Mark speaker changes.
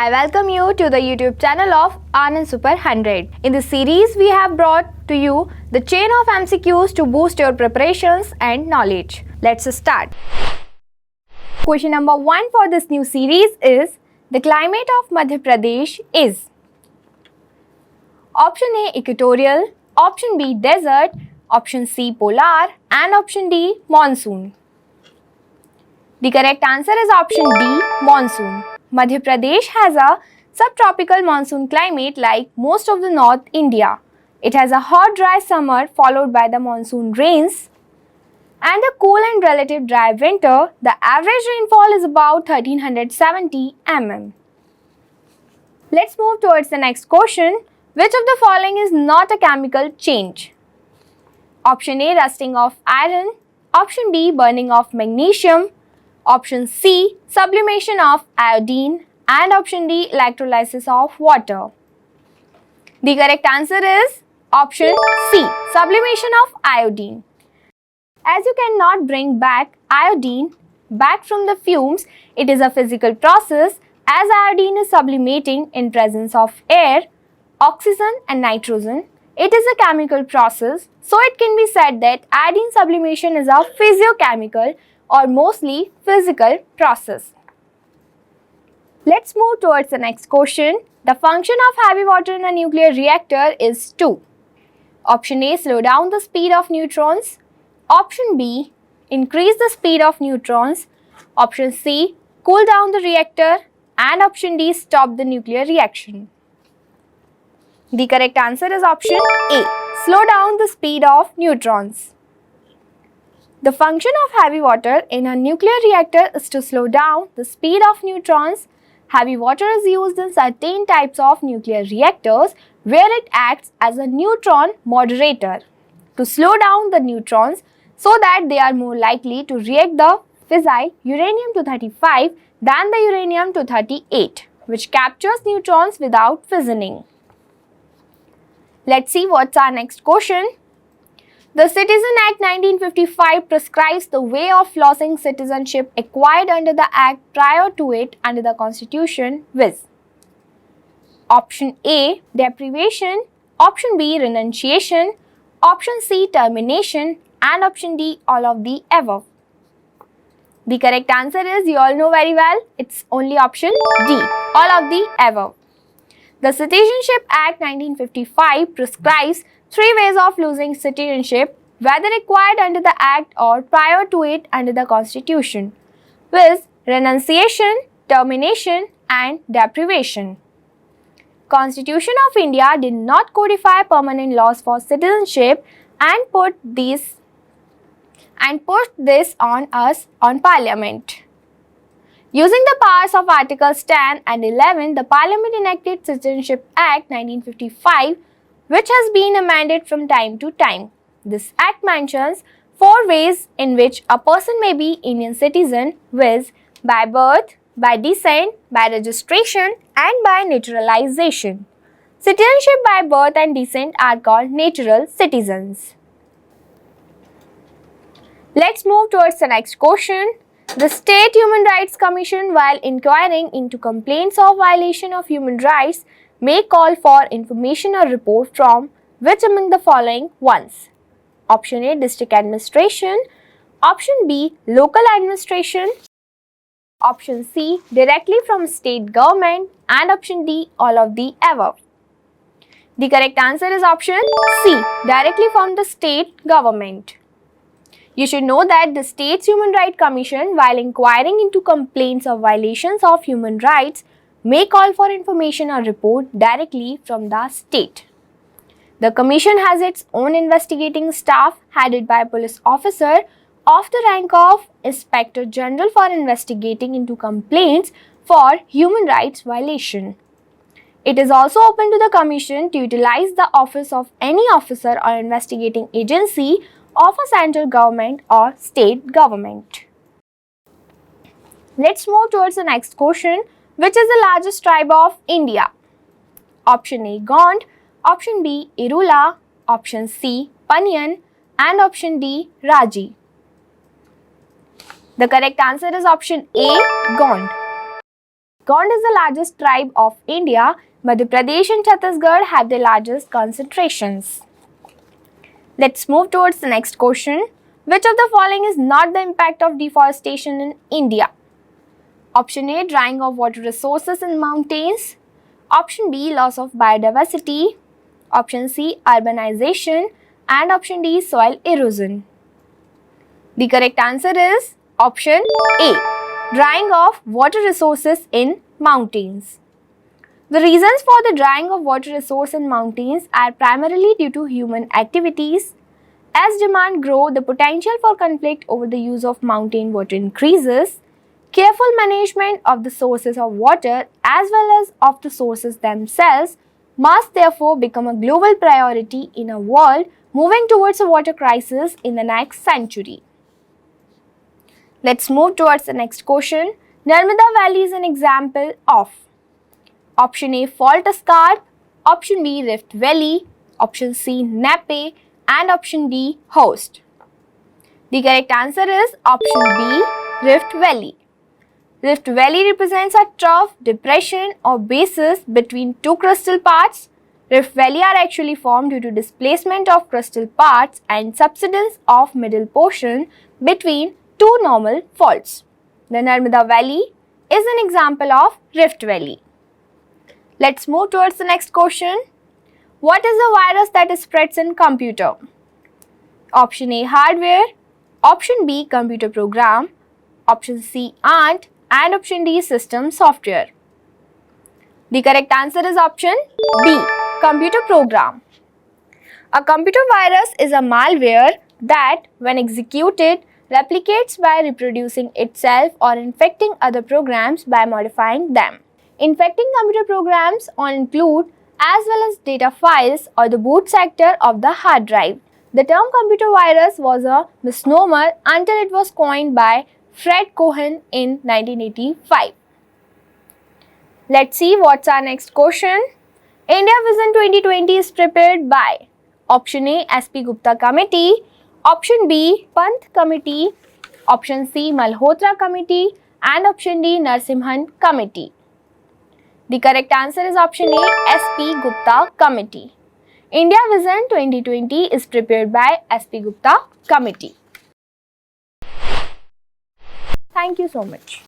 Speaker 1: I welcome you to the YouTube channel of Anand Super 100. In this series, we have brought to you the chain of MCQs to boost your preparations and knowledge. Let's start. Question number 1 for this new series is, the climate of Madhya Pradesh is Option A equatorial, Option B desert, Option C polar and Option D monsoon. The correct answer is Option D monsoon. Madhya Pradesh has a subtropical monsoon climate like most of the North India. It has a hot dry summer followed by the monsoon rains and a cool and relative dry winter. The average rainfall is about 1370 mm. Let's move towards the next question. Which of the following is not a chemical change? Option A rusting of iron, Option B burning of magnesium, Option C sublimation of iodine and Option D electrolysis of water. The correct answer is Option C sublimation of iodine. As you cannot bring back iodine back from the fumes, it is a physical process as iodine is sublimating in presence of air, oxygen and nitrogen. It is a chemical process, so it can be said that iodine sublimation is a physiochemical or mostly physical process. Let's move towards the next question. The function of heavy water in a nuclear reactor is to Option A slow down the speed of neutrons, Option B increase the speed of neutrons, Option C cool down the reactor and Option D stop the nuclear reaction. The correct answer is Option A slow down the speed of neutrons. The function of heavy water in a nuclear reactor is to slow down the speed of neutrons. Heavy water is used in certain types of nuclear reactors where it acts as a neutron moderator to slow down the neutrons so that they are more likely to react the fissile uranium-235 than the uranium-238, which captures neutrons without fissioning. Let's see what's our next question. The Citizen Act 1955 prescribes the way of losing citizenship acquired under the Act prior to it under the Constitution with Option A deprivation, Option B renunciation, Option C termination and Option D all of the above. The correct answer is, you all know very well, it's only Option D, all of the above. The Citizenship Act 1955 prescribes 3 ways of losing citizenship, whether acquired under the Act or prior to it under the Constitution, viz. Renunciation, termination and deprivation. Constitution of India did not codify permanent laws for citizenship and put this on us on Parliament. Using the powers of Articles 10 and 11, the Parliament enacted Citizenship Act 1955, which has been amended from time to time. This act mentions 4 ways in which a person may be Indian citizen, viz. By birth, by descent, by registration and by naturalization. Citizenship by birth and descent are called natural citizens. Let's move towards the next question. The State Human Rights Commission, while inquiring into complaints of violation of human rights, may call for information or report from which among the following ones? Option A district administration, Option B local administration, Option C directly from state government and Option D all of the above. The correct answer is Option C directly from the state government. You should know that the State's Human Rights Commission, while inquiring into complaints of violations of human rights, may call for information or report directly from the state. The Commission has its own investigating staff headed by a police officer of the rank of Inspector General for investigating into complaints for human rights violation. It is also open to the Commission to utilize the office of any officer or investigating agency of a central government or state government. Let's move towards the next question. Which is the largest tribe of India? Option A Gond, Option B Irula, Option C Panian and Option D Raji. The correct answer is Option A Gond. Gond is the largest tribe of India. Madhya Pradesh and Chhattisgarh have the largest concentrations. Let's move towards the next question. Which of the following is not the impact of deforestation in India? Option A, drying of water resources in mountains. Option B, loss of biodiversity. Option C, urbanization. And option D, soil erosion. The correct answer is option A, drying of water resources in mountains. The reasons for the drying of water resource in mountains are primarily due to human activities. As demand grows, the potential for conflict over the use of mountain water increases. Careful management of the sources of water as well as of the sources themselves must therefore become a global priority in a world moving towards a water crisis in the next century. Let's move towards the next question. Narmada Valley is an example of option A, fault escarp, option B, rift valley, option C, nappe, and option D, host. The correct answer is option B, rift valley. Rift valley represents a trough, depression or basis between two crustal parts. Rift valley are actually formed due to displacement of crustal parts and subsidence of middle portion between two normal faults. The Narmada Valley is an example of rift valley. Let's move towards the next question. What is the virus that spreads in computer? Option A, hardware. Option B, computer program. Option C, ant. And option D, system software. The correct answer is option B, computer program. A computer virus is a malware that, when executed, replicates by reproducing itself or infecting other programs by modifying them. Infecting computer programs include as well as data files or the boot sector of the hard drive. The term computer virus was a misnomer until it was coined by Fred Cohen in 1985. Let's see what's our next question. India Vision 2020 is prepared by option A, SP Gupta Committee, option B, Panth Committee, option C, Malhotra Committee, and option D, Narsimhan Committee. The correct answer is option A, SP Gupta Committee. India Vision 2020 is prepared by SP Gupta Committee. Thank you so much.